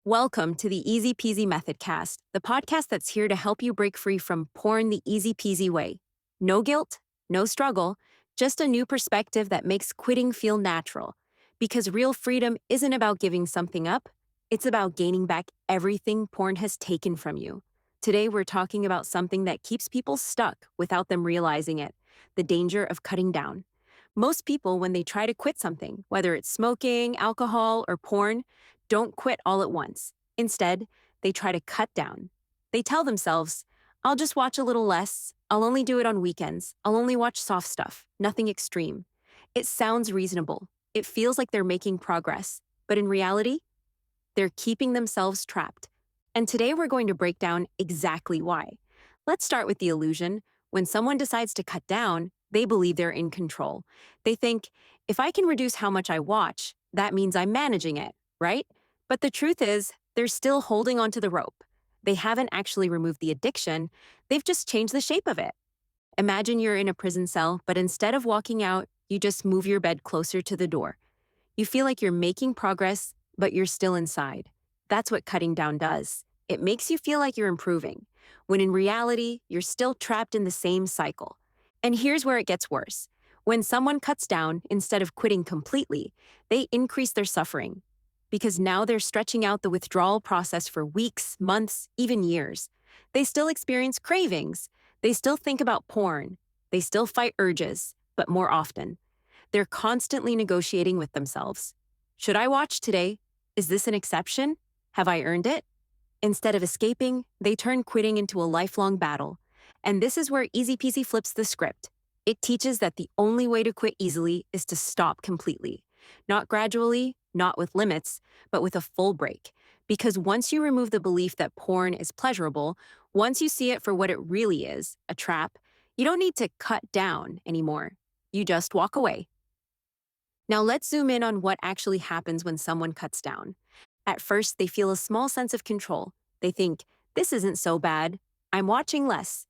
Welcome to the Easy Peasy Methodcast, the podcast that's here to help you break free from porn the easy peasy way. No guilt, no struggle, just a new perspective that makes quitting feel natural. Because real freedom isn't about giving something up, it's about gaining back everything porn has taken from you. Today, we're talking about something that keeps people stuck without them realizing it: the danger of cutting down. Most people, when they try to quit something, whether it's smoking, alcohol, or porn, don't quit all at once. Instead, they try to cut down. They tell themselves, I'll just watch a little less. I'll only do it on weekends. I'll only watch soft stuff, nothing extreme. It sounds reasonable. It feels like they're making progress. But in reality, they're keeping themselves trapped. And today we're going to break down exactly why. Let's start with the illusion. When someone decides to cut down, they believe they're in control. They think, if I can reduce how much I watch, that means I'm managing it, right? But the truth is, they're still holding onto the rope. They haven't actually removed the addiction, they've just changed the shape of it. Imagine you're in a prison cell, but instead of walking out, you just move your bed closer to the door. You feel like you're making progress, but you're still inside. That's what cutting down does. It makes you feel like you're improving, when in reality, you're still trapped in the same cycle. And here's where it gets worse. When someone cuts down, instead of quitting completely, they increase their suffering. Because now they're stretching out the withdrawal process for weeks, months, even years. They still experience cravings. They still think about porn. They still fight urges, but more often. They're constantly negotiating with themselves. Should I watch today? Is this an exception? Have I earned it? Instead of escaping, they turn quitting into a lifelong battle. And this is where Easy Peasy flips the script. It teaches that the only way to quit easily is to stop completely. Not gradually, not with limits, but with a full break. Because once you remove the belief that porn is pleasurable, once you see it for what it really is, a trap, you don't need to cut down anymore. You just walk away. Now let's zoom in on what actually happens when someone cuts down. At first, they feel a small sense of control. They think, this isn't so bad. I'm watching less.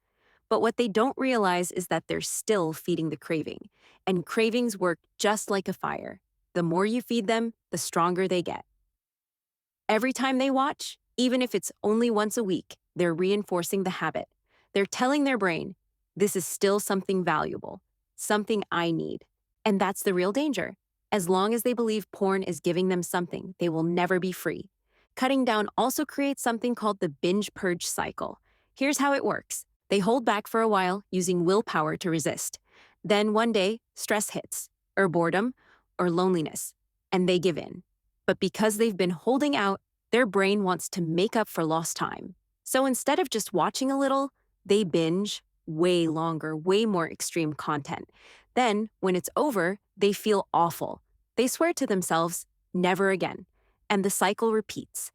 But what they don't realize is that they're still feeding the craving. And cravings work just like a fire. The more you feed them, the stronger they get. Every time they watch, even if it's only once a week, they're reinforcing the habit. They're telling their brain, this is still something valuable, something I need. And that's the real danger. As long as they believe porn is giving them something, they will never be free. Cutting down also creates something called the binge purge cycle. Here's how it works. They hold back for a while using willpower to resist. Then one day, stress hits, or boredom, or loneliness, and they give in. But because they've been holding out, their brain wants to make up for lost time. So instead of just watching a little, they binge way longer, way more extreme content. Then, when it's over, they feel awful. They swear to themselves, never again. And the cycle repeats.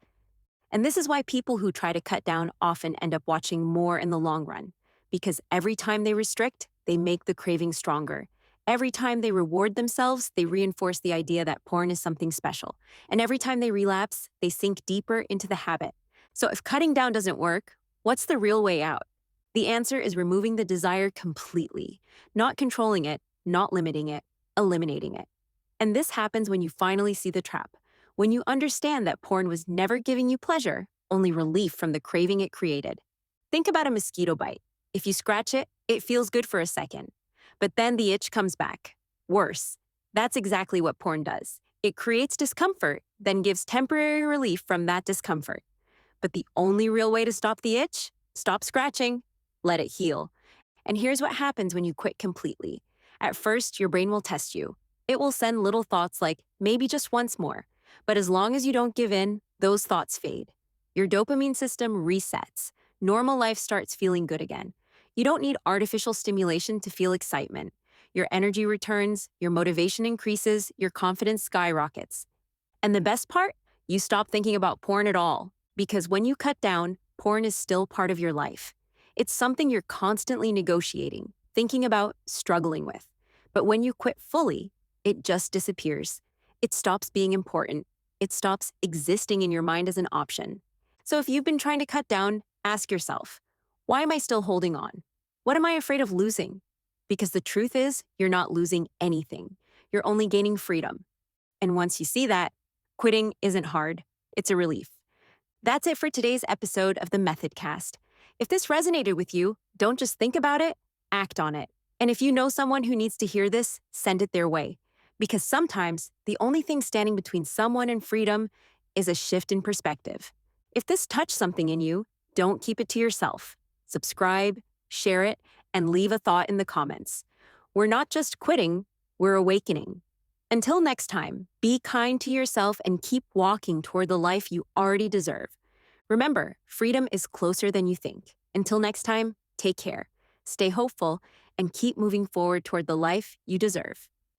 And this is why people who try to cut down often end up watching more in the long run. Because every time they restrict, they make the craving stronger. Every time they reward themselves, they reinforce the idea that porn is something special. And every time they relapse, they sink deeper into the habit. So if cutting down doesn't work, what's the real way out? The answer is removing the desire completely, not controlling it, not limiting it, eliminating it. And this happens when you finally see the trap, when you understand that porn was never giving you pleasure, only relief from the craving it created. Think about a mosquito bite. If you scratch it, it feels good for a second. But then the itch comes back. Worse. That's exactly what porn does. It creates discomfort, then gives temporary relief from that discomfort. But the only real way to stop the itch? Stop scratching. Let it heal. And here's what happens when you quit completely. At first, your brain will test you. It will send little thoughts like, maybe just once more. But as long as you don't give in, those thoughts fade. Your dopamine system resets. Normal life starts feeling good again. You don't need artificial stimulation to feel excitement. Your energy returns, your motivation increases, your confidence skyrockets. And the best part? You stop thinking about porn at all. Because when you cut down, porn is still part of your life. It's something you're constantly negotiating, thinking about, struggling with. But when you quit fully, it just disappears. It stops being important. It stops existing in your mind as an option. So if you've been trying to cut down, ask yourself, why am I still holding on? What am I afraid of losing? Because the truth is, you're not losing anything. You're only gaining freedom. And once you see that, quitting isn't hard. It's a relief. That's it for today's episode of the Methodcast. If this resonated with you, don't just think about it, act on it. And if you know someone who needs to hear this, send it their way. Because sometimes the only thing standing between someone and freedom is a shift in perspective. If this touched something in you, don't keep it to yourself. Subscribe, share it, and leave a thought in the comments. We're not just quitting, we're awakening. Until next time, be kind to yourself and keep walking toward the life you already deserve. Remember, freedom is closer than you think. Until next time, take care, stay hopeful, and keep moving forward toward the life you deserve.